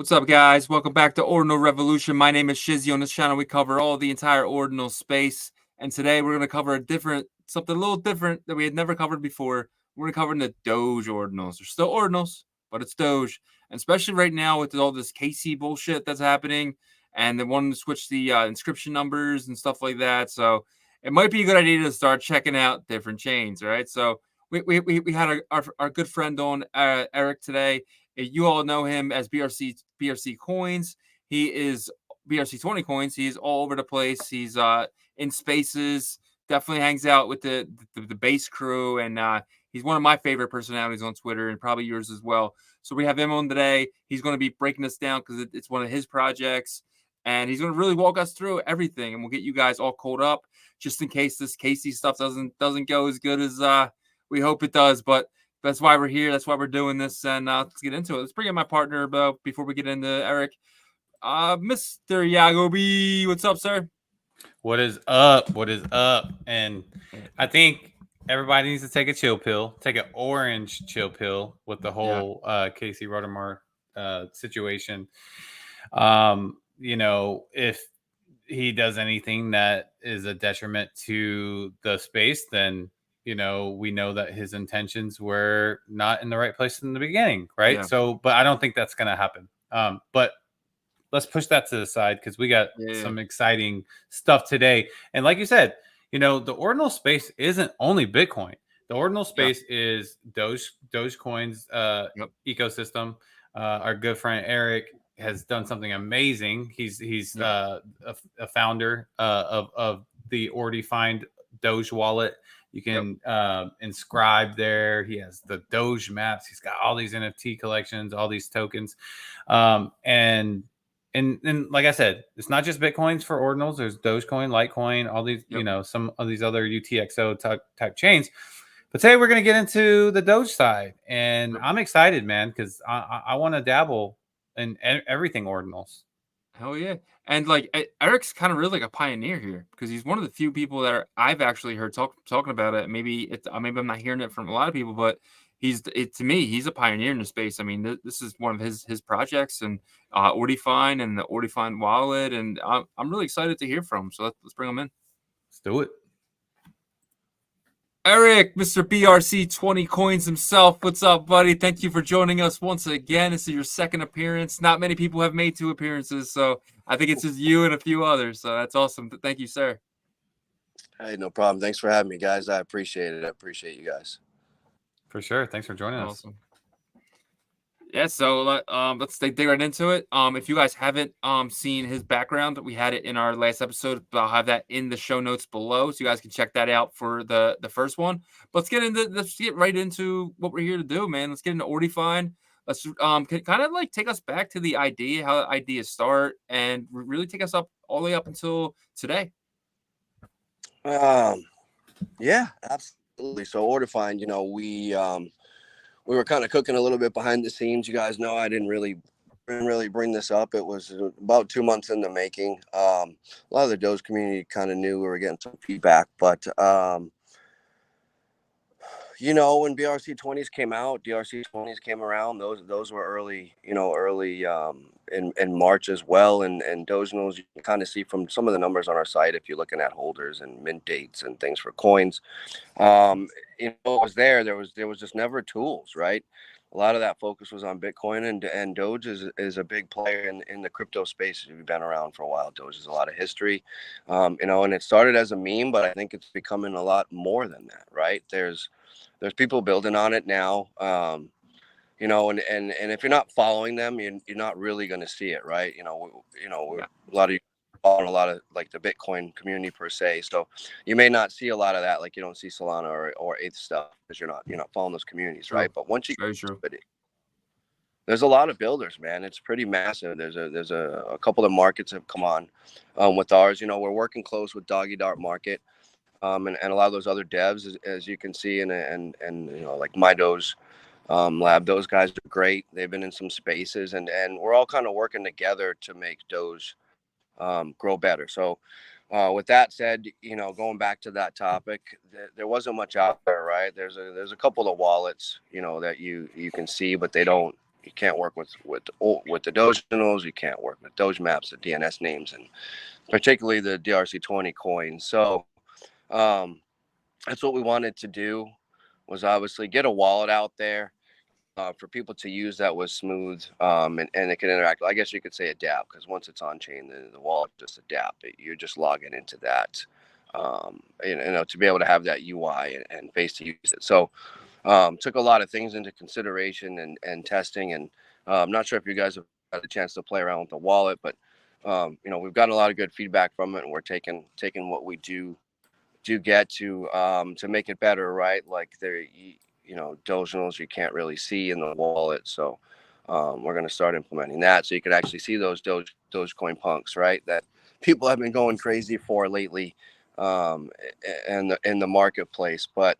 What's up, guys? Welcome back to Ordinal Revolution. My name is Shizzy. On this channel, we cover all the entire Ordinal space. And today we're going to cover something a little different that we had never covered before. We're going to cover the Doge Ordinals. They're still Ordinals, but it's Doge. And especially right now with all this KC bullshit that's happening, and they wanted to switch the inscription numbers and stuff like that. So it might be a good idea to start checking out different chains, right? So we had our good friend on, Erik, today. You all know him as BRC Coins. He is BRC 20 Coins. He's all over the place. He's in spaces. Definitely hangs out with the base crew, and he's one of my favorite personalities on Twitter, and probably yours as well. So we have him on today. He's going to be breaking this down because it's one of his projects, and he's going to really walk us through everything, and we'll get you guys all caught up just in case this Casey stuff doesn't go as good as we hope it does, but. That's why we're here. That's why we're doing this. And let's get into it. Let's bring in my partner before we get into Erik. Mr. Yagobi, what's up, sir? What is up? What is up? And I think everybody needs to take a chill pill, take an orange chill pill with the whole Casey Rudimar situation. If he does anything that is a detriment to the space, then we know that his intentions were not in the right place in the beginning, right? Yeah. So, but I don't think that's going to happen. But let's push that to the side because we got some exciting stuff today. And like you said, the ordinal space isn't only Bitcoin. The ordinal space is Dogecoin's ecosystem. Our good friend Erik has done something amazing. He's a founder of the Ordifind Doge wallet. You can inscribe there. He has the Doge maps. He's got all these NFT collections, all these tokens. And like I said, it's not just Bitcoins for ordinals. There's Dogecoin, Litecoin, all these, some of these other UTXO type chains. But today we're going to get into the Doge side. And I'm excited, man, because I want to dabble in everything ordinals. Hell yeah. And like Erik's kind of really like a pioneer here because he's one of the few people that I've actually heard talking about it. Maybe I'm not hearing it from a lot of people, but to me, he's a pioneer in the space. I mean, this is one of his projects, and Ordifind and the Ordifind wallet, and I'm really excited to hear from him. So let's bring him in. Let's do it. Erik, Mr. BRC 20 Coins himself. What's up, buddy? Thank you for joining us once again. This is your second appearance. Not many people have made 2 appearances, so I think it's just you and a few others. So that's awesome. Thank you, sir. Hey, no problem. Thanks for having me, guys. I appreciate it. I appreciate you guys. For sure. Thanks for joining us. Yeah, so let's dig right into it. If you guys haven't seen his background, we had it in our last episode, but I'll have that in the show notes below, so you guys can check that out for the first one. But let's get right into what we're here to do, man. Let's get into Ordifind. Let's kind of like take us back to the idea, how the ideas start, and really take us up all the way up until today. Yeah, absolutely. So Ordifind, we were kind of cooking a little bit behind the scenes. You guys know I didn't really bring this up. It was about 2 months in the making. A lot of the Doge community kind of knew we were getting some feedback, but when BRC 20s came out, DRC 20s came around. Those were early in March as well. And Dogeeinals, you can kind of see from some of the numbers on our site if you're looking at holders and mint dates and things for coins. It was there. There was just never tools, right? A lot of that focus was on Bitcoin, and Doge is a big player in the crypto space. We've been around for a while. Doge has a lot of history, and it started as a meme, but I think it's becoming a lot more than that, right? There's people building on it now, and if you're not following them, you're not really going to see it, right? A lot of you following a lot of like the Bitcoin community per se, so you may not see a lot of that, like you don't see Solana or ETH stuff because you're not following those communities, right? But once you there's a lot of builders, man. It's pretty massive. There's a couple of markets have come on with ours. We're working close with Doggy Market. And a lot of those other devs, as you can see, and like MyDoge Lab, those guys are great. They've been in some spaces, and we're all kind of working together to make Doge grow better. So with that said, going back to that topic, there wasn't much out there, right? There's a couple of wallets, that you can see, but they don't you can't work with the Dogeinals. You can't work with Doge maps, the DNS names, and particularly the DRC20 coins. So that's what we wanted to do, was obviously get a wallet out there for people to use that was smooth, and it can interact. I guess you could say adapt, because once it's on chain, the wallet just adapt. You're just logging into that, to be able to have that UI and face to use it. So took a lot of things into consideration and testing, and I'm not sure if you guys have had a chance to play around with the wallet, but we've gotten a lot of good feedback from it, and we're taking what we do get to make it better, right? Like Dogeinals you can't really see in the wallet, so we're going to start implementing that, so you can actually see those Dogecoin punks, right, that people have been going crazy for lately, in the marketplace. But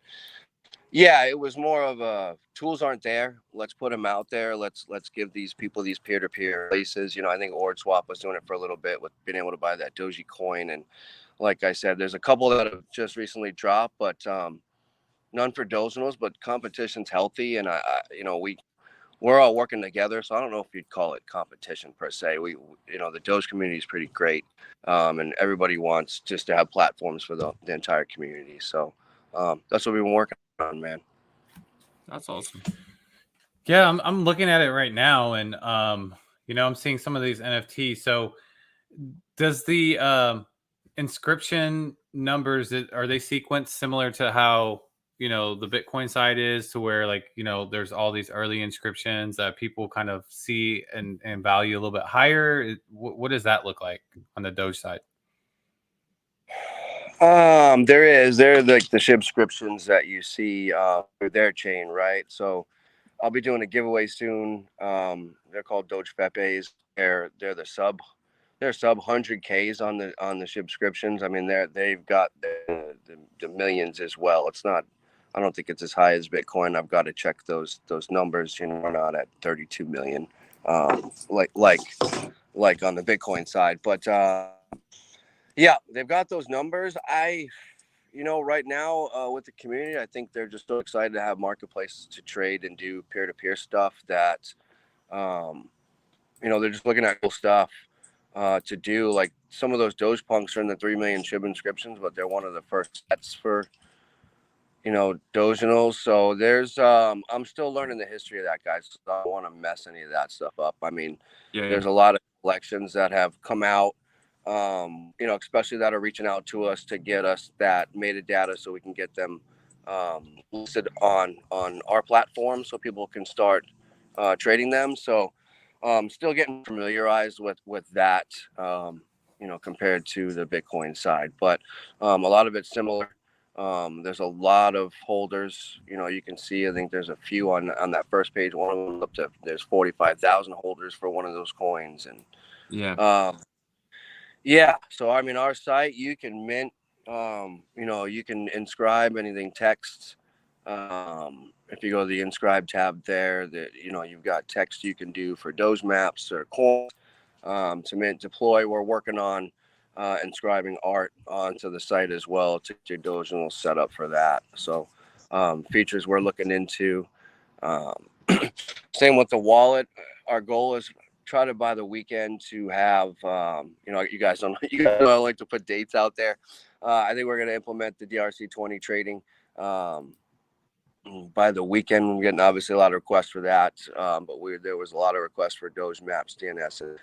yeah, it was more of a tools aren't there. Let's put them out there. Let's give these people these peer-to-peer places. I think OrdSwap was doing it for a little bit with being able to buy that Dogecoin, and like I said, there's a couple that have just recently dropped, but none for Dogeinals. But competition's healthy, and we're all working together. So I don't know if you'd call it competition per se. The Doge community is pretty great, and everybody wants just to have platforms for the entire community. So that's what we've been working on, man. That's awesome. Yeah, I'm looking at it right now, and I'm seeing some of these NFTs. So does the inscription numbers, are they sequenced similar to how the Bitcoin side is, to where there's all these early inscriptions that people kind of see and value a little bit higher? What does that look like on the Doge side? They're like the subscriptions that you see through their chain, right? So I'll be doing a giveaway soon. They're called Doge Pepes. They're sub 100Ks on the subscriptions. I mean, they've got the millions as well. It's not, I don't think it's as high as Bitcoin. I've got to check those numbers. We're not at 32 million, like on the Bitcoin side. But yeah, they've got those numbers. Right now with the community, I think they're just so excited to have marketplaces to trade and do peer-to-peer stuff that, they're just looking at cool stuff to do. Like some of those Doge punks are in the 3 million SHIB inscriptions, but they're one of the first sets for, Dogeinals. So there's, I'm still learning the history of that, guys. So I don't want to mess any of that stuff up. I mean, there's a lot of collections that have come out, especially that are reaching out to us to get us that metadata so we can get them listed on our platform so people can start trading them. So still getting familiarized with that, compared to the Bitcoin side, but a lot of it's similar. There's a lot of holders, you can see, I think there's a few on that first page. One of them up to, there's 45,000 holders for one of those coins. And yeah, so I mean, our site, you can mint, you can inscribe anything text. If you go to the inscribe tab there, you've got text you can do for Doge maps or coins, to mint deploy. We're working on inscribing art onto the site as well to get your Dogecoin set up for that. So features we're looking into. Same with the wallet. Our goal is try to, by the weekend, to have you guys don't I like to put dates out there. I think we're going to implement the DRC20 trading by the weekend. We're getting obviously a lot of requests for that, but there was a lot of requests for Doge maps, DNS,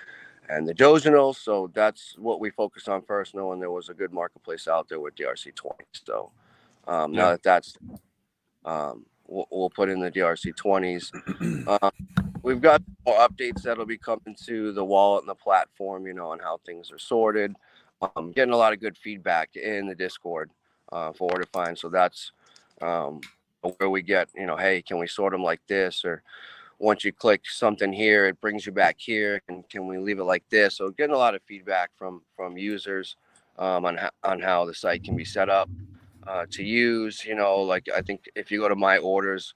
and the Dogeinals. So that's what we focused on first, knowing there was a good marketplace out there with DRC20. So now that's we'll put in the DRC20s. We've got more updates that'll be coming to the wallet and the platform, on how things are sorted. Getting a lot of good feedback in the Discord for Ordifind. So that's where we get, hey, can we sort them like this? Or once you click something here, it brings you back here. And can we leave it like this? So getting a lot of feedback from users on how the site can be set up to use. Like I think if you go to my orders,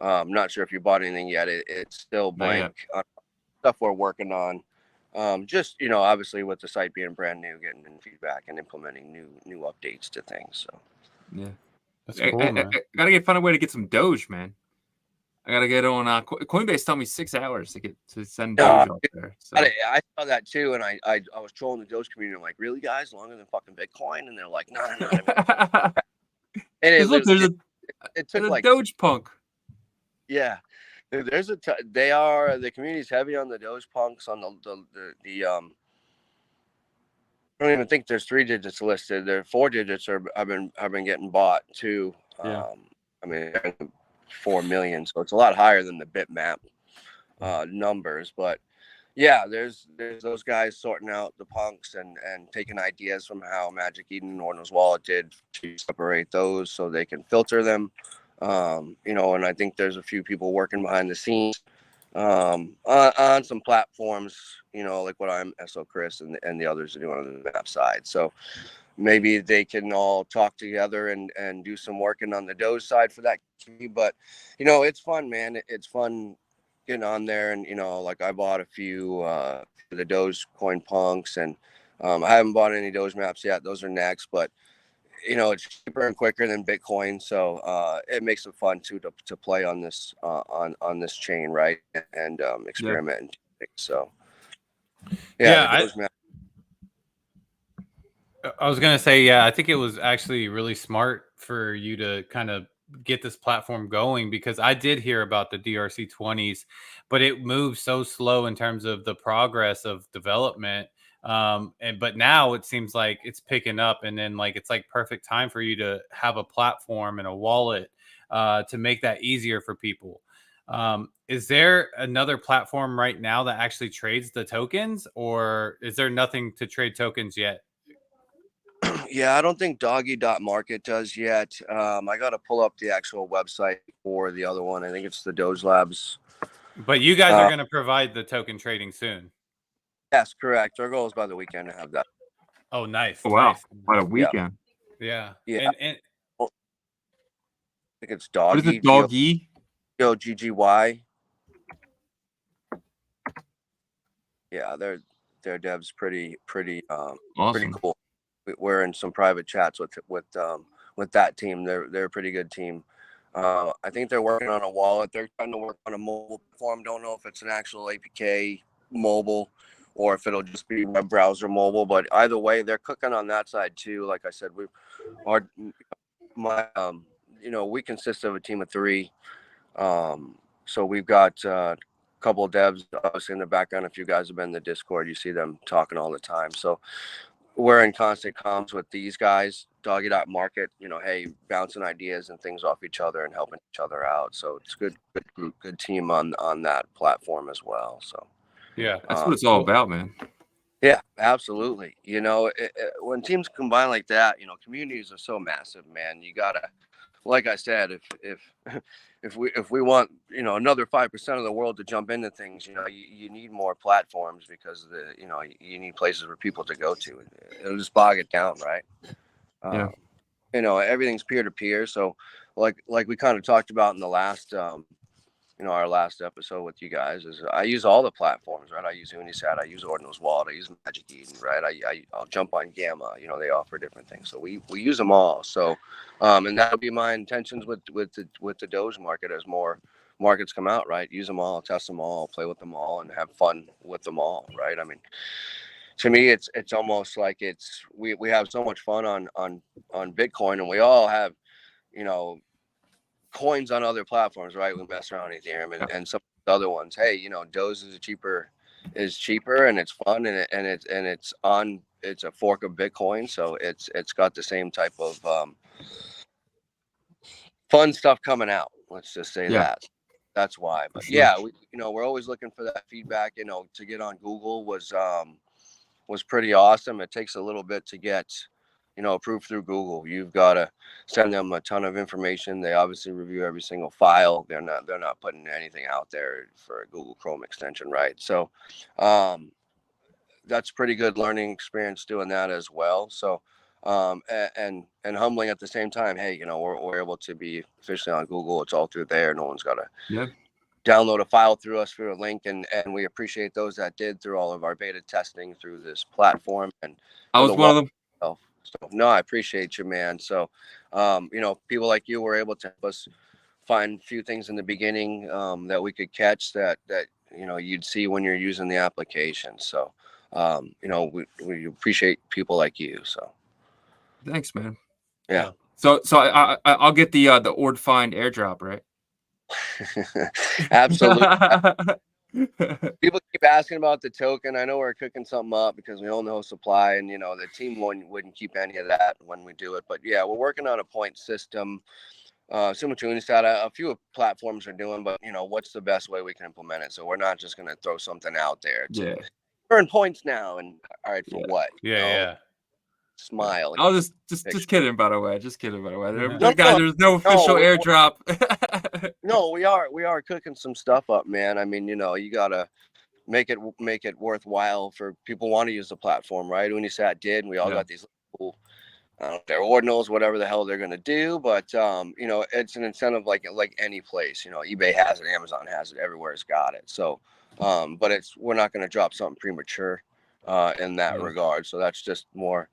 I'm not sure if you bought anything yet. It's still blank. Stuff we're working on. Just obviously with the site being brand new, getting feedback and implementing new updates to things. So yeah, that's cool, man. I gotta find a way to get some Doge, man. I gotta get on. Coinbase told me 6 hours to send Doge out there. So. I saw that too, and I was trolling the Doge community. I'm like, really, guys, longer than fucking Bitcoin? And they're like, no. And it took like Doge punk. Yeah, there's the community's heavy on the Doge punks on the I don't even think there's 3 digits listed. There 4 digits have been getting bought too. Yeah. I mean 4 million, so it's a lot higher than the bitmap numbers. But yeah, there's those guys sorting out the punks and taking ideas from how Magic Eden and Ordinal's Wallet did to separate those so they can filter them. You know, and I think there's a few people working behind the scenes on some platforms, you know, like what I'm SO Chris and the others are doing on the map side. So maybe they can all talk together and do some working on the Doge side for that. But you know, it's fun, man. It's fun getting on there, and you know, like I bought a few the Dogecoin punks, and I haven't bought any Doge maps yet. Those are next, but you know, it's cheaper and quicker than Bitcoin, so it makes it fun too to play on this on this chain, right? And experiment and things. So yeah, I was gonna say, yeah, I think it was actually really smart for you to kind of get this platform going, because I did hear about the DRC20s, but it moved so slow in terms of the progress of development. But now it seems like it's picking up, and then like it's like perfect time for you to have a platform and a wallet to make that easier for people. Is there another platform right now that actually trades the tokens, or is there nothing to trade tokens yet? Yeah, I don't think Doggy.market does yet. I got to pull up the actual website for the other one. I think it's the Doge Labs. But you guys are going to provide the token trading soon. Yes, correct. Our goal is by the weekend to have that. Oh, nice. Oh, wow. Nice. What a weekend. Yeah. Yeah. And I think it's Doggy. What is it, Doggy? Doggy. Yeah, their devs pretty awesome. Pretty cool. We're in some private chats with that team. They're a pretty good team. I think they're working on a wallet. They're trying to work on a mobile platform. Don't know if it's an actual APK mobile or if it'll just be web browser mobile. But either way, they're cooking on that side too. Like I said, we consist of a team of 3. So we've got a couple of devs obviously in the background. If you guys have been in the Discord, you see them talking all the time. So we're in constant comms with these guys, Doggy.market, you know, hey, bouncing ideas and things off each other and helping each other out. So it's good group, good team on that platform as well. So yeah, that's what it's all about, man. Yeah, absolutely. You know, when teams combine like that, you know, communities are so massive, man. You gotta, like I said, if we want, you know, another 5% of the world to jump into things, you know, you need more platforms because you need places for people to go to. It'll just bog it down, right? Yeah. You know, everything's peer to peer. So, like we kind of talked about in the last, our last episode with you guys, is I use all the platforms, right? I use Unisat, I use Ordinal's Wallet, I use Magic Eden, right? I'll jump on Gamma. You know, they offer different things, so we use them all. So, and that'll be my intentions with the Doge market as more markets come out, right? Use them all, test them all, play with them all, and have fun with them all, right? I mean, to me, it's almost like we have so much fun on Bitcoin, and we all have, you know, coins on other platforms, right? We mess around with Ethereum and some other ones. Hey, you know, Doge is cheaper and it's fun and it's a fork of Bitcoin, so it's got the same type of fun stuff coming out. Let's just say that. That's why. But sure. yeah, we're always looking for that feedback. You know, to get on Google was pretty awesome. It takes a little bit to get, you know, approved through Google. You've got to send them a ton of information. They obviously review every single file. They're not putting anything out there for a Google Chrome extension, right? So that's pretty good learning experience doing that as well. So and humbling at the same time. Hey, you know, we're able to be officially on Google. It's all through there. No one's got to download a file through us through a link, and we appreciate those that did through all of our beta testing through this platform. And I was one of them. So no, I appreciate you, man. So, you know, people like you were able to help us find a few things in the beginning that we could catch that you'd see when you're using the application. So we appreciate people like you. So thanks, man. yeah. So I'll get the Ordifind airdrop, right? Absolutely. People keep asking about the token. I know we're cooking something up because we own the whole supply, and the team wouldn't keep any of that when we do it. But yeah, we're working on a point system. Similar to Unistat, a few platforms are doing, but what's the best way we can implement it? So we're not just going to throw something out there to earn points now. And all right, for what? Yeah. Smile. I'll just kidding, by the way. Just kidding, by the way. There's no No, official airdrop. No, we are cooking some stuff up, man. I mean, you gotta make it worthwhile for people who want to use the platform, right? Unisat did, and we all got these cool, they're ordinals, whatever the hell they're gonna do, but it's an incentive like any place. eBay has it, Amazon has it, everywhere's got it. So, but we're not gonna drop something premature in that regard. So that's just more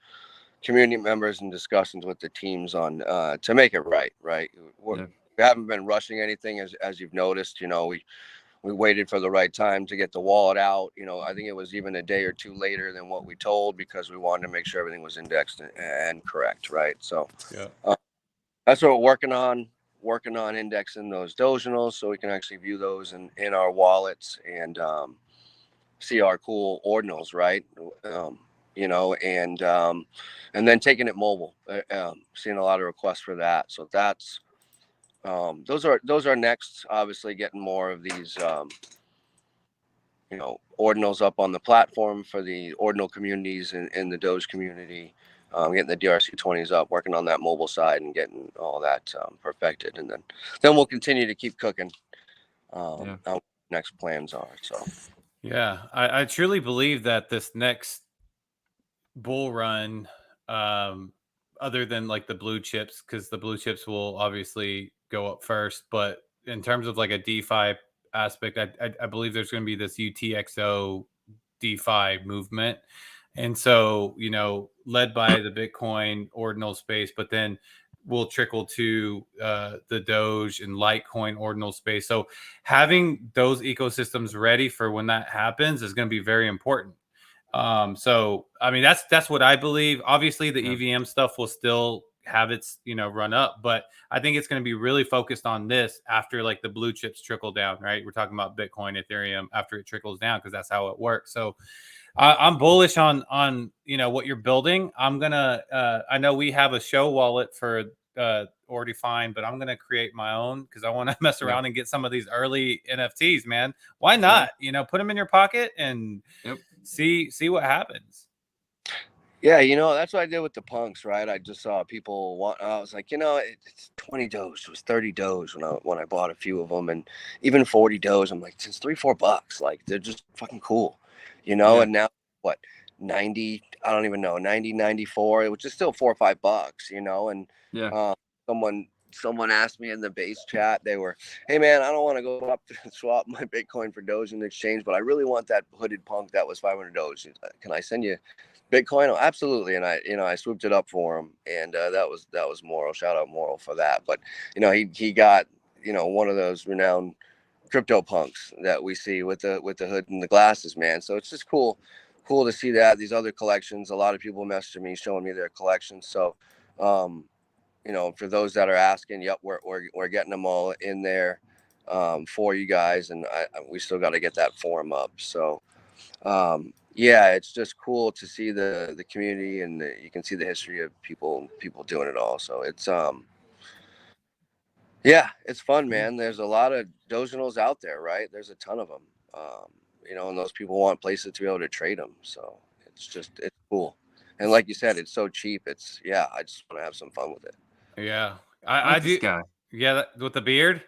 community members and discussions with the teams on to make it right. We haven't been rushing anything, as you've noticed. We waited for the right time to get the wallet out. I think it was even a day or two later than what we told, because we wanted to make sure everything was indexed and correct, right? So that's what we're working on indexing those Dogeinals so we can actually view those in our wallets and see our cool ordinals, right? And then taking it mobile, seeing a lot of requests for that. So that's those are next. Obviously, getting more of these ordinals up on the platform for the ordinal communities in the Doge community. Getting the DRC20s up, working on that mobile side, and getting all that perfected, and then we'll continue to keep cooking. Our next plans are. So yeah, I truly believe that this next bull run, other than like the blue chips, because the blue chips will obviously go up first, but in terms of like a DeFi aspect, I believe there's going to be this UTXO DeFi movement. And so, led by the Bitcoin ordinal space, but then will trickle to the Doge and Litecoin ordinal space. So having those ecosystems ready for when that happens is going to be very important. So I mean, that's what I believe. Obviously the EVM stuff will still have its, run up, but I think it's going to be really focused on this after like the blue chips trickle down, right? We're talking about Bitcoin, Ethereum after it trickles down, because that's how it works. So I'm bullish on what you're building. I'm gonna I know we have a show wallet for Ordifind, but I'm gonna create my own because I want to mess around and get some of these early NFTs, man. Why not? Put them in your pocket and see what happens. Yeah, that's what I did with the punks, right? I just saw people I was like, it's 20 Doge. It was 30 Doge when I bought a few of them, and even 40 Doge. I'm like, it's $3-4. Like, they're just fucking cool, and now what, 90, I don't even know, 90, 94, which is still $4 or $5, and someone asked me in the base chat, they were, hey man, I don't want to go up to swap my Bitcoin for Doge in exchange, but I really want that hooded punk that was 500 Doge. Can I send you Bitcoin? Oh, absolutely. And I swooped it up for him, and that was Moral. Shout out Moral for that. But he got one of those renowned crypto punks that we see with the hood and the glasses, man. So it's just cool to see that these other collections. A lot of people messaging me showing me their collections. So for those that are asking, we're getting them all in there for you guys, and we still got to get that form up. So it's just cool to see the community, and you can see the history of people doing it all. So it's it's fun, man. There's a lot of Dogeinals out there, right? There's a ton of them, and those people want places to be able to trade them. So it's cool. And like you said, it's so cheap. I just want to have some fun with it. Yeah, I do. Guy. Yeah, with the beard.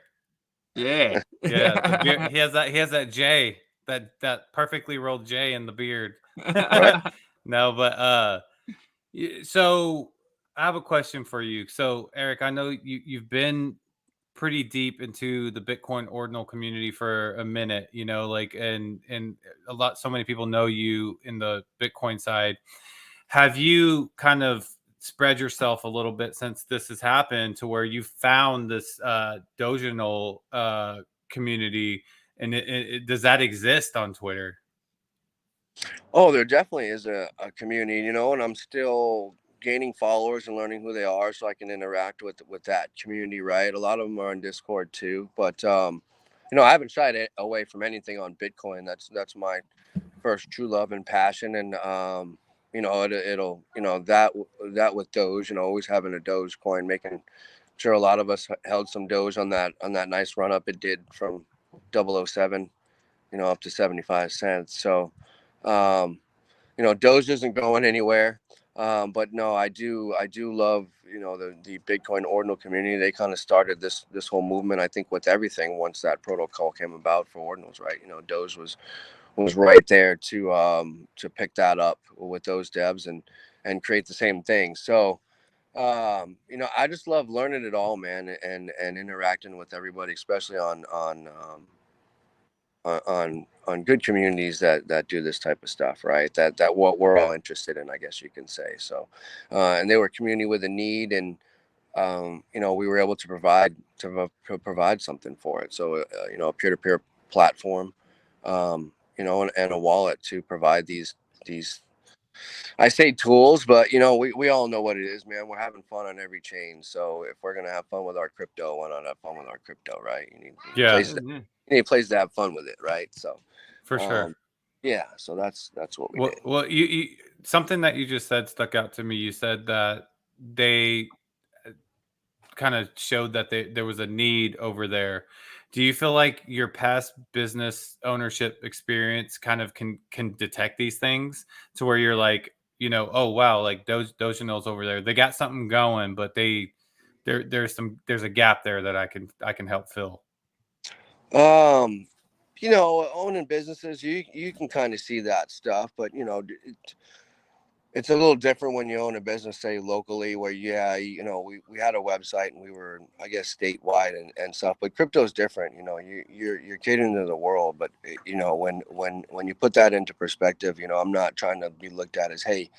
Yeah, the beard. He has that J, that perfectly rolled J in the beard. No, but so I have a question for you. So Erik, I know you've been pretty deep into the Bitcoin ordinal community for a minute, and so many people know you in the Bitcoin side. Have you kind of spread yourself a little bit since this has happened to where you found this Dogeinal community, and does that exist on Twitter? Oh, there definitely is a community, you know, and I'm still gaining followers and learning who they are so I can interact with that community, right? A lot of them are on Discord too, but you know, I haven't shied away from anything on Bitcoin. That's my first true love and passion, and you know, it'll you know that with Doge, you know, always having a Doge coin, making sure a lot of us held some Doge on that nice run up it did from 007, you know, up to 75 cents. So you know, Doge isn't going anywhere. But no, I do love, you know, the Bitcoin Ordinal community. They kind of started this whole movement, I think, with everything once that protocol came about for Ordinals, right? You know, Doge was right there to pick that up with those devs and create the same thing. So you know, I just love learning it all, man, and interacting with everybody, especially on good communities that do this type of stuff, right? That what we're all interested in, I guess you can say. So and they were a community with a need, and you know, we were able to provide something for it. So you know, a peer-to-peer platform, you know, and a wallet to provide these I say tools, but you know, we all know what it is, man. We're having fun on every chain. So if we're gonna have fun with our crypto, why not have fun with our crypto, right? You need places you need places to have fun with it, right? So For sure. yeah, so that's what we did. Well, you something that you just said stuck out to me. You said that they kind of showed that there was a need over there. Do you feel like your past business ownership experience kind of can detect these things to where you're like, you know, oh wow, like those Dogeinals over there, they got something going, but there's a gap there that I can help fill. You know, owning businesses, you can kind of see that stuff, but you know, it's a little different when you own a business, say locally, where yeah, you know, we had a website and we were, I guess, statewide and stuff. But crypto is different. You know, you're catering to the world, but you know, when you put that into perspective, you know, I'm not trying to be looked at as, hey,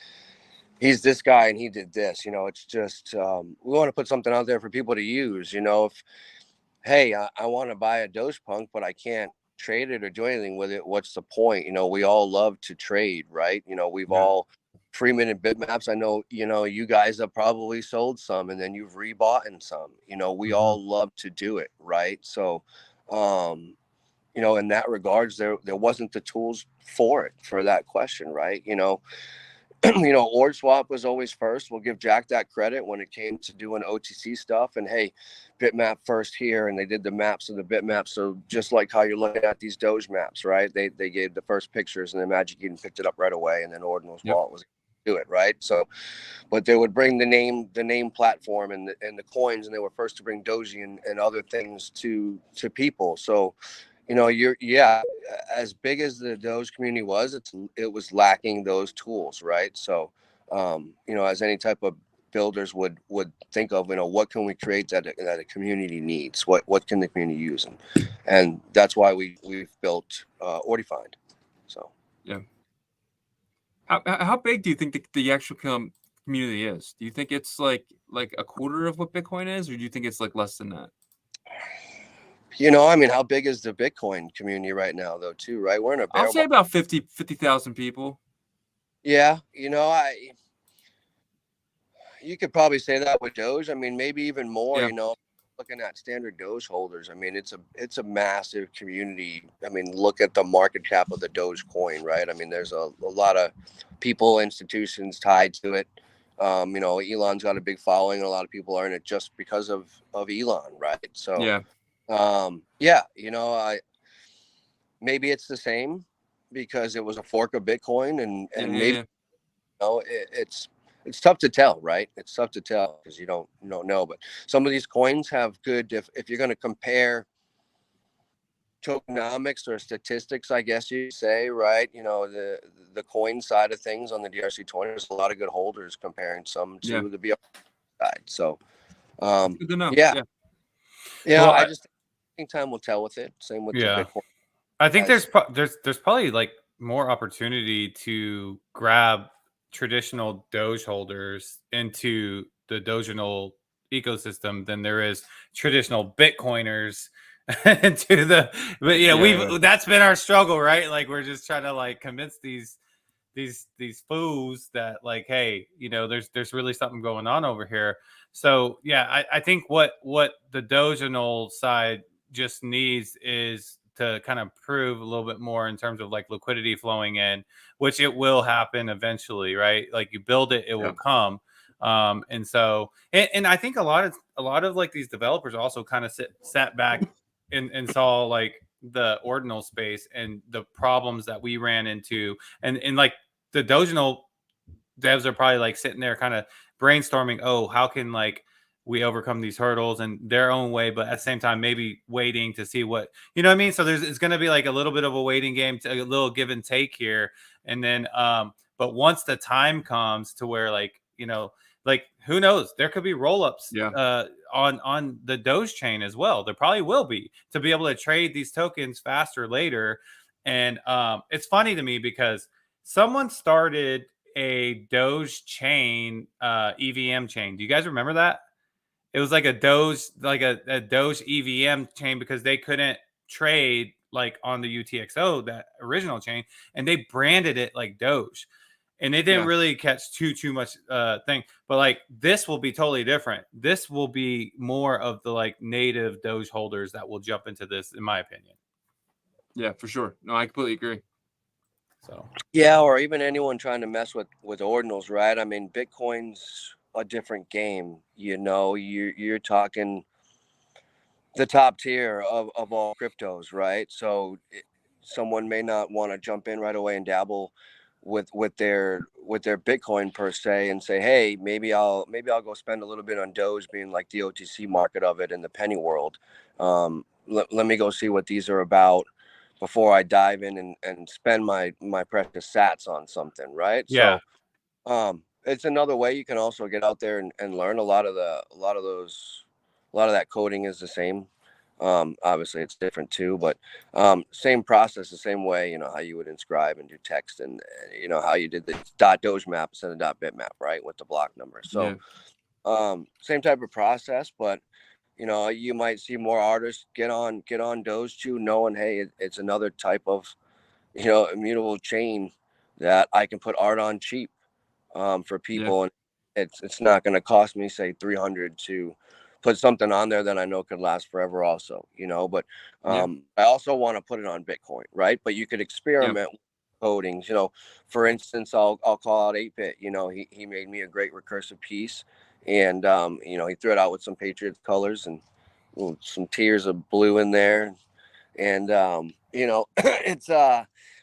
he's this guy and he did this. You know, it's just we want to put something out there for people to use. You know, if hey, I want to buy a Doge Punk, but I can't trade it or do anything with it. What's the point? You know, we all love to trade, right? You know, we've all free-minted bitmaps. I know, you know, you guys have probably sold some and then you've rebought in some. You know, we all love to do it, right? So, you know, in that regards, there wasn't the tools for it for that question, right? You know, you know, OrdSwap was always first. We'll give Jack that credit when it came to doing OTC stuff. And hey, bitmap first here, and they did the maps of the bitmap. So just like how you're looking at these Doge maps, right? They gave the first pictures, and then Magic Eden picked it up right away, and then Ordinals wallet was do it, right? So, but they would bring the name platform and the coins, and they were first to bring Doge and other things to people. So, you know, as big as the Doge community was, it was lacking those tools, right? So you know, as any type of builders would think of, you know, what can we create that a community needs, what can the community use, and that's why we've built Ordifind. So yeah. How big do you think the actual community is? Do you think it's like a quarter of what Bitcoin is, or do you think it's like less than that? You know, I mean, how big is the Bitcoin community right now, though, too, right? We're in a bear I'll say about 50,000 people. Yeah, you know, you could probably say that with Doge. I mean, maybe even more, you know, looking at standard Doge holders. I mean, it's a massive community. I mean, look at the market cap of the Doge coin, right? I mean, there's a lot of people, institutions tied to it. You know, Elon's got a big following, and a lot of people are in it just because of Elon, right? So yeah, you know, maybe it's the same because it was a fork of Bitcoin, and maybe you know, it's tough to tell, right? It's tough to tell because you don't know. But some of these coins have good, if you're going to compare tokenomics or statistics, I guess you say, right? You know, the coin side of things on the DRC20, there's a lot of good holders comparing some to the BR side. So good to know. Yeah. Well, I just think time will tell with it. Same with the Bitcoin. I think there's probably like more opportunity to grab traditional Doge holders into the Dogecoin ecosystem than there is traditional Bitcoiners into the. But that's been our struggle, right? Like we're just trying to like convince these fools that like, hey, there's really something going on over here. So yeah, I think what the Dogecoin side just needs is to kind of prove a little bit more in terms of like liquidity flowing in, which it will happen eventually, right? Like you build it, it will come. And so, and I think a lot of like these developers also kind of sat back and saw like the ordinal space and the problems that we ran into, and like the Dogecoin devs are probably like sitting there kind of brainstorming, oh, how can like we overcome these hurdles in their own way, but at the same time maybe waiting to see what, you know what I mean? So it's going to be like a little bit of a waiting game, a little give and take here. And then but once the time comes to where like, like who knows, there could be roll-ups on the Doge chain as well. There probably will be, to be able to trade these tokens faster later. And it's funny to me because someone started a Doge chain, EVM chain. Do you guys remember that? It was like a Doge, like a Doge EVM chain, because they couldn't trade like on the UTXO, that original chain, and they branded it like Doge. And it didn't really catch too much thing. But like this will be totally different. This will be more of the like native Doge holders that will jump into this, in my opinion. Yeah, for sure. No, I completely agree. So yeah, or even anyone trying to mess with ordinals, right? I mean, Bitcoin's a different game. You're talking the top tier of all cryptos, right? So someone may not want to jump in right away and dabble with their Bitcoin per se, and say, hey, maybe I'll go spend a little bit on Doge, being like the OTC market of it in the penny world. Let me go see what these are about before I dive in and spend my precious sats on something, right? yeah. So it's another way you can also get out there and learn. A lot of that coding is the same. Obviously it's different too, but same process, the same way, how you would inscribe and do text, and how you did the .doge map instead of .bitmap, right, with the block number. So same type of process, but you might see more artists get on Doge too, knowing, hey, it's another type of immutable chain that I can put art on cheap for people, and it's not going to cost me say 300 to put something on there that I know could last forever also, but I also want to put it on Bitcoin, right? But you could experiment with codings, for instance, I'll call out 8-bit. He made me a great recursive piece, and he threw it out with some Patriots colors and some tiers of blue in there, and it's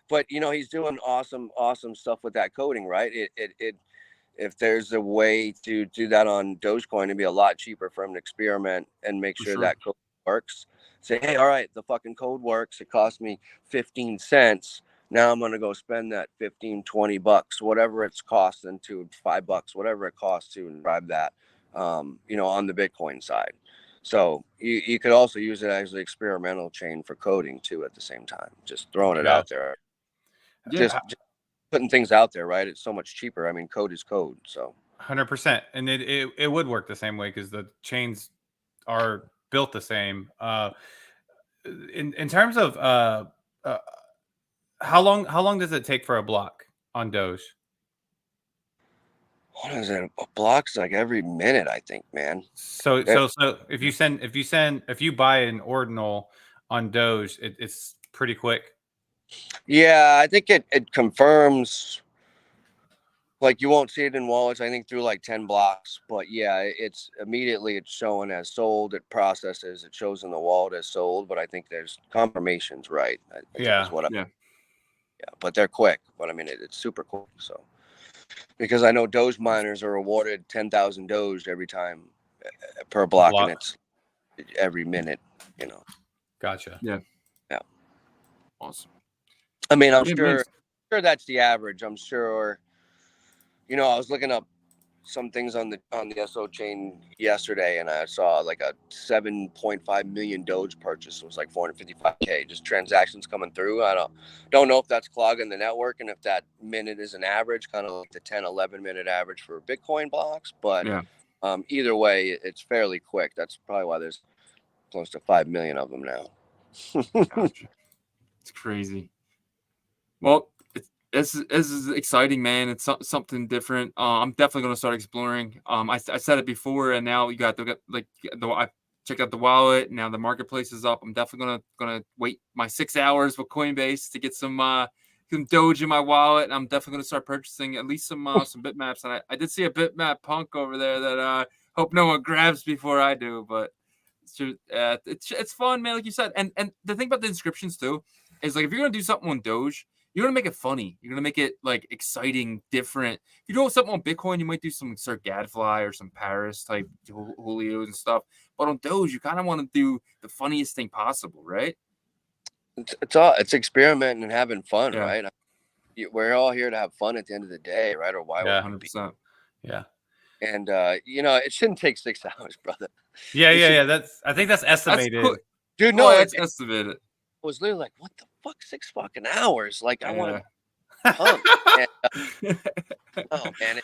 but he's doing awesome stuff with that coding, right? It if there's a way to do that on Dogecoin, it'd be a lot cheaper for him to experiment and make sure that code works. Say, hey, all right, the fucking code works. It cost me 15 cents. Now I'm going to go spend that 15, 20 bucks, whatever it's costing, to $5, whatever it costs to drive that, on the Bitcoin side. So you could also use it as an experimental chain for coding too at the same time. Just throwing it out there. Just putting things out there, right? It's so much cheaper. I mean, code is code. So 100%. And it would work the same way because the chains are built the same. In terms of how long does it take for a block on Doge? What is it? A block's like every minute, I think, man. So if you buy an ordinal on Doge, it's pretty quick. Yeah, I think it confirms. Like, you won't see it in wallets, I think, through like 10 blocks. But yeah, it's showing as sold. It processes. It shows in the wallet as sold. But I think there's confirmations, right? Yeah. But they're quick. But I mean, it's super quick. So because I know Doge miners are awarded 10,000 Doge every time per block, and it's every minute. Gotcha. Yeah. Awesome. I mean, I'm sure that's the average. I'm sure. I was looking up some things on the SO chain yesterday, and I saw like a 7.5 million Doge purchase. It was like 455K, just transactions coming through. I don't know if that's clogging the network and if that minute is an average, kind of like the 10-11 minute average for Bitcoin blocks. But either way, it's fairly quick. That's probably why there's close to 5 million of them now. Gotcha. It's crazy. Well, this is exciting, man. It's something different. I'm definitely going to start exploring. I said it before, and now you got I checked out the wallet. Now the marketplace is up. I'm definitely gonna wait my 6 hours with Coinbase to get some Doge in my wallet. And I'm definitely going to start purchasing at least some bitmaps. And I did see a bitmap punk over there that hope no one grabs before I do. But it's fun, man. Like you said, and the thing about the inscriptions too is like if you're gonna do something on Doge, you're gonna make it funny. You're gonna make it like exciting, different. If you do something on Bitcoin, you might do some Sir Gadfly or some Paris type Julios and stuff. But on Doge, you kind of want to do the funniest thing possible, right? It's experimenting and having fun, right? We're all here to have fun at the end of the day, right? Or why would we be? 100%. Yeah. And it shouldn't take 6 hours, brother. Yeah. I think that's estimated. That's dude, no, it's estimated. I was literally like, what the fuck, 6 fucking hours? Like, I want to oh man,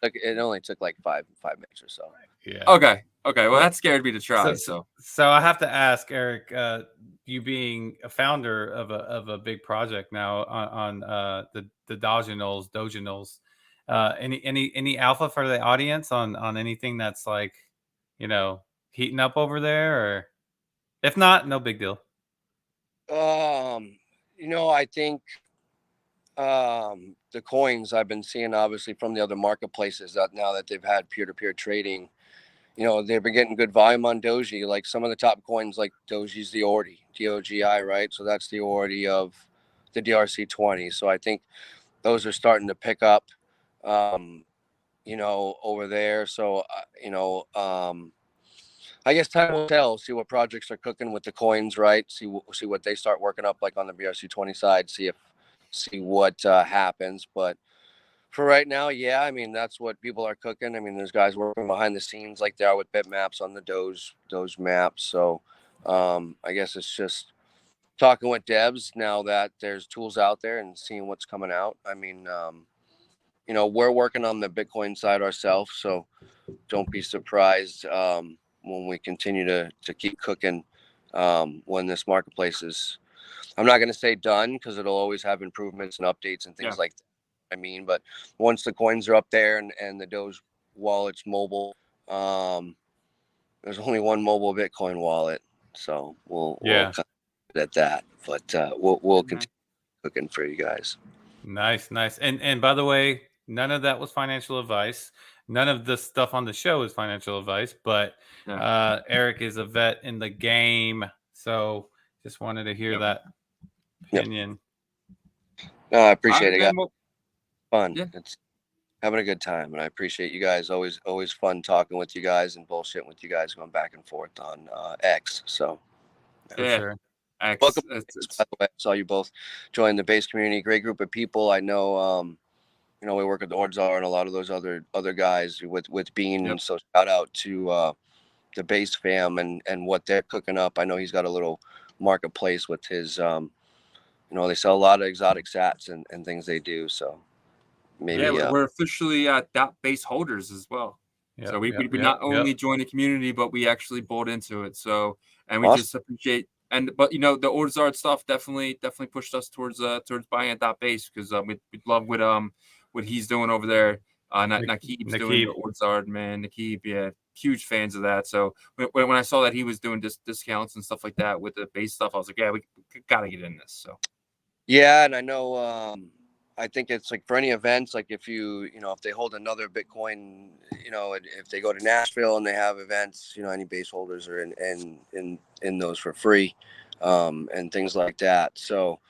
it only took like five minutes or so. Yeah. Okay. Well, that scared me to try. So I have to ask, Eric, you being a founder of a big project now on the Dogeeinals, any alpha for the audience on anything that's like, heating up over there, or if not, no big deal. I think the coins I've been seeing, obviously, from the other marketplaces, that now that they've had peer-to-peer trading, they've been getting good volume on Doji. Like some of the top coins, like Doji's the Ordi, DOGI, right? So that's the Ordi of the DRC20. So I think those are starting to pick up, over there. So, I guess time will tell. See what projects are cooking with the coins, right? See what they start working up, like on the BRC20 side. See what happens. But for right now, I mean, that's what people are cooking. I mean, there's guys working behind the scenes like they are with bitmaps on the Doge maps. So I guess it's just talking with devs now that there's tools out there and seeing what's coming out. I mean, we're working on the Bitcoin side ourselves, so don't be surprised when we continue to keep cooking when this marketplace is, I'm not going to say done, because it'll always have improvements and updates and things like that. I mean, but once the coins are up there and the Doge wallet's mobile, there's only one mobile Bitcoin wallet, so we'll kind of at that. But we'll continue cooking for you guys. Nice. And by the way, none of that was financial advice. None of the stuff on the show is financial advice, but Erik is a vet in the game, so just wanted to hear that opinion. No, I appreciate it, guys. Fun. Yeah. It's having a good time, and I appreciate you guys. Always fun talking with you guys and bullshitting with you guys, going back and forth on X. So for sure. X. Welcome. By the way, I saw you both join the base community. Great group of people. I know. We work with Ordzar and a lot of those other guys with Bean. And so shout out to the base fam and what they're cooking up. I know he's got a little marketplace with his. They sell a lot of exotic sats and things they do. So. Maybe, we're officially base holders as well. So we not only join the community, but we actually bought into it. So, and we just appreciate, but the Ordzard stuff definitely pushed us towards buying at base, because we love what he's doing over there. Nakib's doing the Ordzard, man. Nakib, huge fans of that. So when I saw that he was doing discounts and stuff like that with the base stuff, I was like, we gotta get in this. So and I know. I think it's like for any events, like if if they hold another Bitcoin, if they go to Nashville and they have events, any base holders are in those for free, and things like that. So,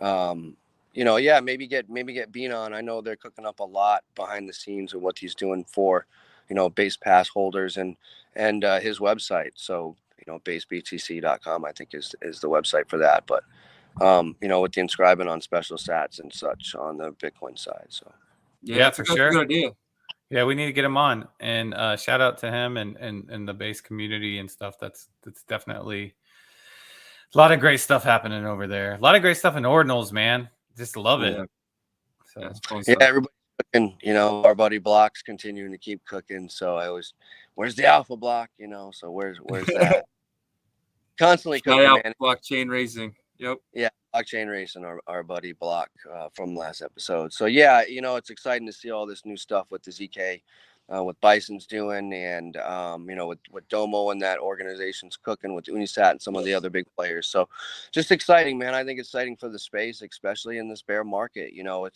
maybe get Bean on. I know they're cooking up a lot behind the scenes of what he's doing for, base pass holders and his website. So, basebtc.com, I think is the website for that. But with the inscribing on special sats and such on the Bitcoin side. So for sure. Good idea. Yeah, we need to get him on, and shout out to him and the base community and stuff. That's definitely a lot of great stuff happening over there. A lot of great stuff in Ordinals, man. Just love it. So it's fun yeah, stuff. everybody's cooking. You know, our buddy Block's continuing to keep cooking. So I always, where's the alpha block? You know, so where's that? Constantly Shout cooking, out man. blockchain racing. Yep. Yeah, blockchain racing, our buddy Block from last episode. So yeah, you know, it's exciting to see all this new stuff with the ZK, what Bison's doing, and you know, with Domo and that organization's cooking with Unisat and some of the other big players. So just exciting, man. I think it's exciting for the space, especially in this bear market. You know,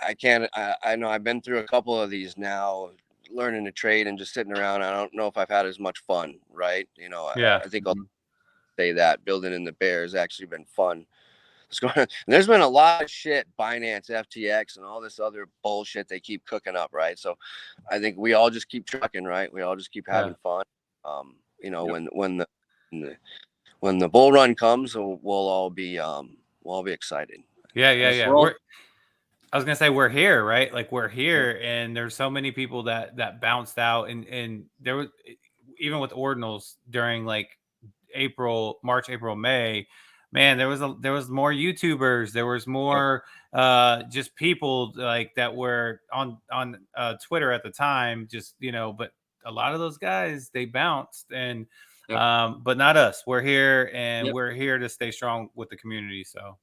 I know I've been through a couple of these now, learning to trade and just sitting around. I don't know if I've had as much fun, right? You know, Yeah. I think I'll say that building in the bear has actually been fun. There's been a lot of shit, Binance, FTX, and all this other bullshit they keep cooking up, right? So I think we all just keep trucking, right? We all just keep having fun. You know, when the bull run comes, we'll all be excited. Yeah. I was gonna say we're here, right? Like we're here, and there's so many people that bounced out, and there was even with Ordinals during like March, April, May. Man, there was more YouTubers, there was more just people like that were on Twitter at the time, just but a lot of those guys they bounced, and but not us. We're here, and we're here to stay strong with the community. So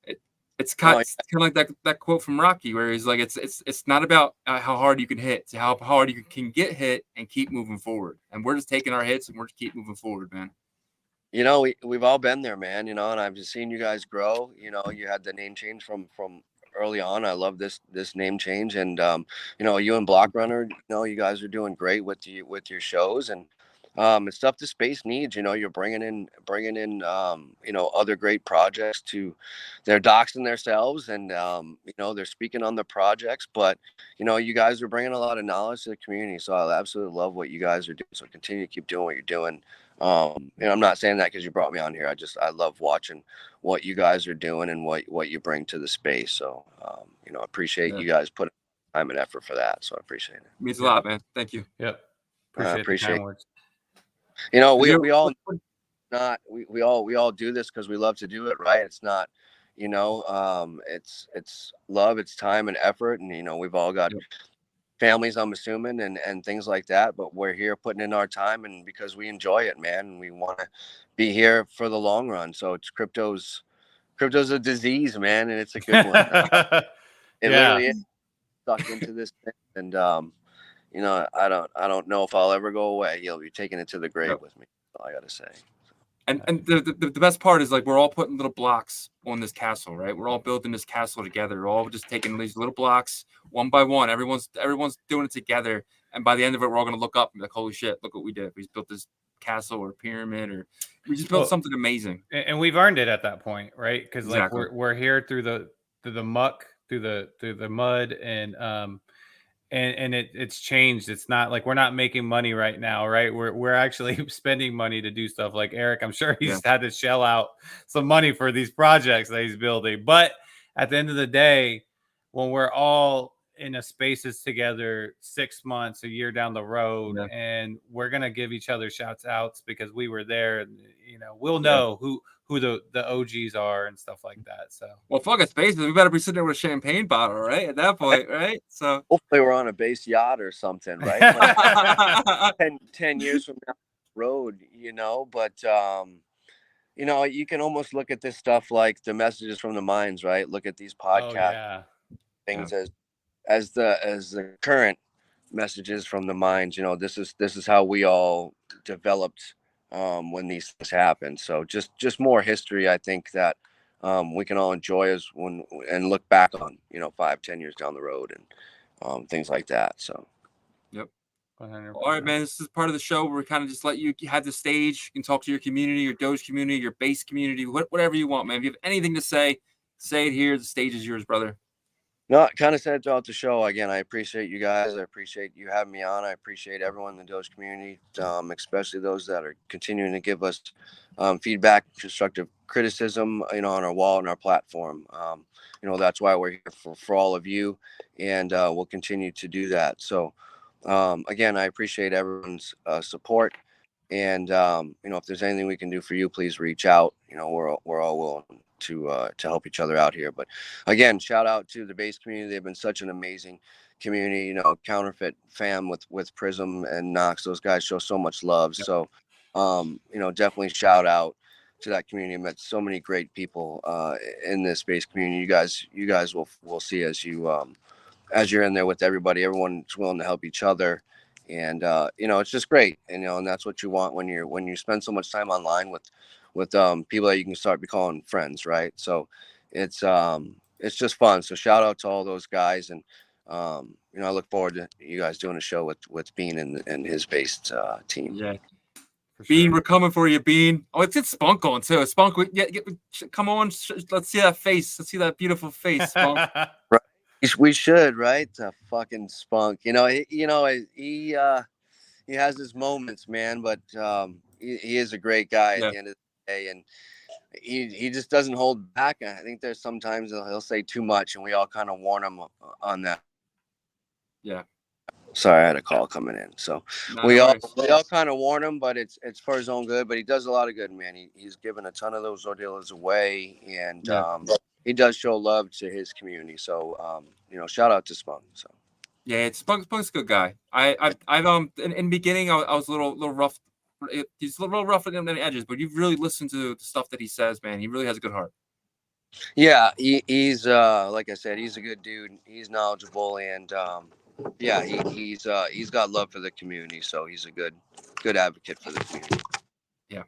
it's kind of like that quote from Rocky, where he's like, it's not about how hard you can hit, it's how hard you can get hit and keep moving forward. And we're just taking our hits and we're just keep moving forward, man. You know, we've all been there, man. You know, and I've just seen you guys grow. You know, you had the name change from early on. I love this name change, and you know, you and Block Runner, you know, you guys are doing great with your shows, and it's stuff the space needs. You know, you're bringing in you know, other great projects to, they're doxing themselves, and you know, they're speaking on the projects, but you know, you guys are bringing a lot of knowledge to the community. So I absolutely love what you guys are doing. So continue to keep doing what you're doing. And I'm not saying that because you brought me on here. I love watching what you guys are doing and what you bring to the space. So you know, I appreciate you guys putting time and effort for that. So I appreciate it. Means a lot, man. Thank you. Yep. Appreciate the kind words. You know, we all not we all do this because we love to do it, right? It's not, you know, it's love, it's time and effort, and you know, we've all got families, I'm assuming, and things like that, but we're here putting in our time, and because we enjoy it, man, and we want to be here for the long run. So it's crypto's a disease, man, and it's a good one. It literally is stuck into this thing, and you know, I don't know if I'll ever go away. You'll be taking it to the grave with me. That's all I gotta say. And the best part is, like, we're all putting little blocks on this castle, right? We're all building this castle together. We're all just taking these little blocks one by one. Everyone's doing it together. And by the end of it, we're all going to look up and be like, holy shit, look what we did. We just built this castle or pyramid, or we just built something amazing. And we've earned it at that point, right? Because like we're here through the muck, through the mud, and it's changed. It's not like we're not making money right now, right? We're actually spending money to do stuff. Like Erik, I'm sure he's had to shell out some money for these projects that he's building. But at the end of the day, when we're all in a spaces together 6 months, a year down the road, and we're gonna give each other shouts outs because we were there, and you know, we'll know who the OGs are and stuff like that. So, well, fuck it, spaces. We better be sitting there with a champagne bottle, right? At that point, right? So hopefully we're on a base yacht or something, right? Like 10 years from now, road, you know. But you know, you can almost look at this stuff like the messages from the mines, right? Look at these podcast things as the current messages from the mines. You know, this is how we all developed when these things happen. So just more history, I think, that we can all enjoy as and look back on, you know, 5-10 years down the road, and things like that. So 100%. All right, man. This is part of the show where we kind of just let you have the stage. You can talk to your community, your Doge community, your base community, whatever you want, man. If you have anything to say, say it here. The stage is yours, brother. No, I kind of said throughout the show. Again, I appreciate you guys. I appreciate you having me on. I appreciate everyone in the Doge community, especially those that are continuing to give us feedback, constructive criticism, on our wall and our platform. That's why we're here for all of you, and we'll continue to do that. So, again, I appreciate everyone's support. And if there's anything we can do for you, please reach out. We're all willing to help each other out here. But again, shout out to the base community. They've been such an amazing community. Counterfeit fam with Prism and Knox. Those guys show so much love. Yep. So definitely shout out to that community. I met so many great people in this base community. You guys will see as you're in there with everybody. Everyone's willing to help each other. And it's just great, and that's what you want when you spend so much time online with people that you can start calling friends, right? So it's just fun. So shout out to all those guys, and I look forward to you guys doing a show with Bean and his based team. Yeah, Bean, we're coming for you, Bean. Oh, it's Spunk on too. Spunk, come on, let's see that face. Let's see that beautiful face, Spunk. Right. We should, right? Fucking Spunk. He has his moments, man, but he is a great guy at the end of the day, and he just doesn't hold back. I think there's sometimes he'll say too much, and we all kind of warn him on that. Yeah. Sorry, I had a call coming in. So we all kind of warn him, but it's for his own good. But he does a lot of good, man. He's given a ton of those ordeals away, and he does show love to his community. So shout out to Spunk. So yeah, Spunk's a good guy. I've in the beginning I was a little rough. He's a little rough on the edges, but you've really listened to the stuff that he says, man. He really has a good heart. Yeah, he's like I said, he's a good dude. He's knowledgeable, and he's got love for the community. So he's a good advocate for the community. Yeah.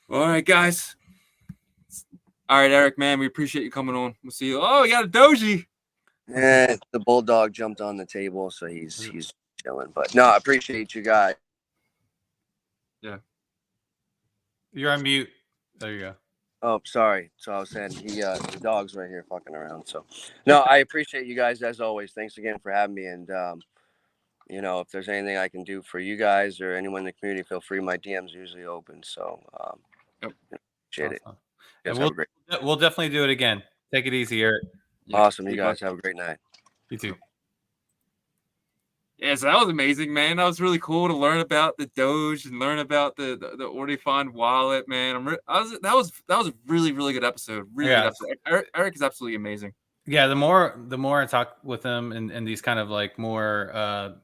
All right, guys. All right, Eric, man, we appreciate you coming on. We'll see you. Oh, we got a Doji. Yeah, the bulldog jumped on the table, so he's chilling. But no, I appreciate you guys. Yeah. You're on mute. There you go. Oh, sorry. So I was saying the dog's right here fucking around. So no, I appreciate you guys as always. Thanks again for having me. And if there's anything I can do for you guys or anyone in the community, feel free. My DM's usually open. So appreciate awesome. it. And we'll definitely do it again. Take it easy, Eric. Yeah. Awesome. You guys have a great night. You too. Yeah, so that was amazing, man. That was really cool to learn about the Doge and learn about the Ordifind wallet, man. That was a really, really good episode. Really good episode. Eric is absolutely amazing. Yeah, the more I talk with him in these kind of like more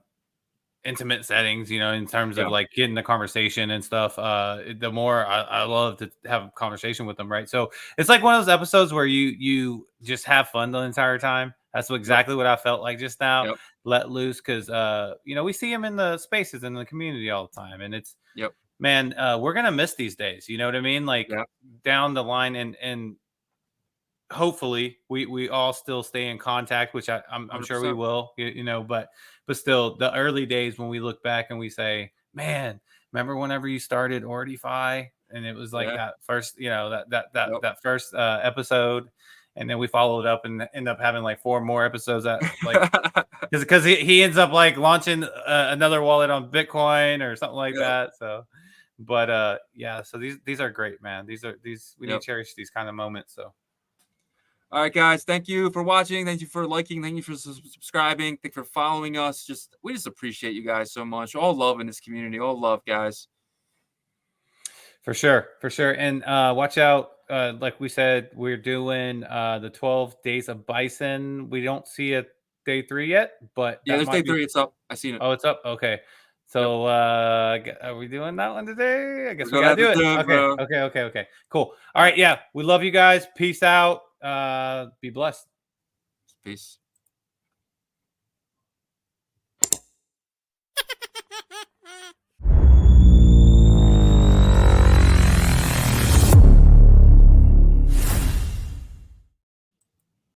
intimate settings, in terms of like getting the conversation and stuff, the more I love to have a conversation with them, right? So it's like one of those episodes where you just have fun the entire time. That's exactly what I felt like just now. Yep. Let loose, because we see him in the spaces in the community all the time, and it's man, we're gonna miss these days. You know what I mean? Like down the line, and hopefully we all still stay in contact, which I'm sure we will. But still, the early days when we look back and we say, man, remember whenever you started Ordify, and it was like that first, that first episode. And then we followed up and end up having like 4 more episodes that like because he ends up like launching another wallet on Bitcoin or something like that. So, but so these are great, man. We need to cherish these kind of moments. So, all right, guys, thank you for watching. Thank you for liking. Thank you for subscribing. Thank you for following us. We just appreciate you guys so much. All love in this community. All love, guys. For sure. And watch out. Like we said, we're doing the 12 days of bison. We don't see a day 3 yet, but there's day 3. It's up. I seen it. Oh, it's up. Okay. So are we doing that one today? I guess we gotta do it. Okay. Cool. All right. Yeah. We love you guys. Peace out. Be blessed. Peace.